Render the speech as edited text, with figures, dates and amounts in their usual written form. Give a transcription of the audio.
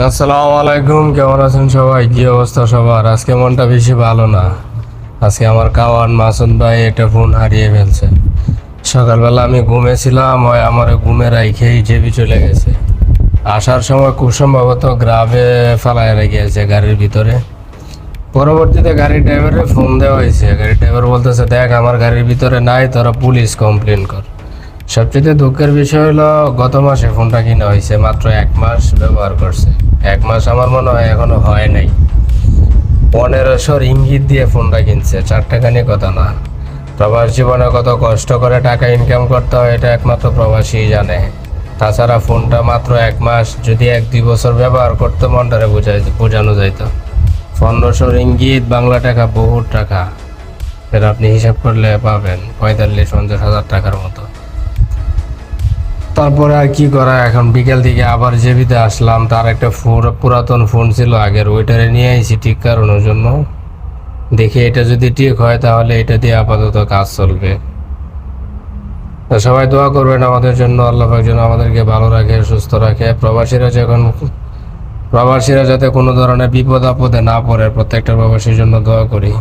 আসসালামু আলাইকুম, কেমন আছেন সবাই? কি অবস্থা সবার? আজকে মনটা বেশি ভালো না। আজকে আমার কাওয়ান মাসুদ ভাই একটা ফোন হারিয়ে ফেলছে। সকালবেলা আমি ঘুমেছিলাম, ওই আমার ঘুমে রাইখেই জেবি চলে গেছে। আসার সময় খুব সম্ভবত গ্রামে ফেলায় রেখেছে গাড়ির ভিতরে। পরবর্তীতে গাড়ির ড্রাইভারের ফোন দেওয়া হয়েছে। গাড়ির ড্রাইভার বলতেছে, দেখ আমার গাড়ির ভিতরে নাই, তোরা পুলিশ কমপ্লেন কর। সবচেয়ে দুঃখের বিষয় হলো গত মাসে ফোনটা কিনা হয়েছে, মাত্র 1 মাস ব্যবহার করছে। 1 মাস আমার মনে হয় এখনো হয় নাই। 1500 ইঙ্গিত দিয়ে ফোনটা কিনছে, 4 টাকা নিয়ে কথা না। প্রবাস জীবনে কত কষ্ট করে টাকা ইনকাম করতে হয় এটা একমাত্র প্রবাসী জানে। তাছাড়া ফোনটা মাত্র 1 মাস, যদি 1-2 বছর ব্যবহার করতে মনটারে বোঝানো যাইতো। 1500 ইঙ্গিত বাংলা টাকা বহুত টাকা। সেটা আপনি হিসাব করলে পাবেন 45-50 হাজার টাকার মতো। তারপরে আর কি করা, এখন বিকেল থেকে আবার জেবিতে আসলাম। তার একটা পুরাতন ফোন ছিল আগের, ওইটারে নিয়ে আইছি ঠিক করানোর জন্য। দেখি এটা যদি ঠিক হয় তাহলে এটা দিয়ে আপাতত কাজ চলবে। তো সবাই দোয়া করবেন আমাদের জন্য, আল্লাহ পাক যেন আমাদেরকে ভালো রাখে, সুস্থ রাখে। প্রবাসীরা যাতে কোনো ধরনের বিপদ আপদে না পড়ে, প্রত্যেকটা প্রবাসীর জন্য দোয়া করি।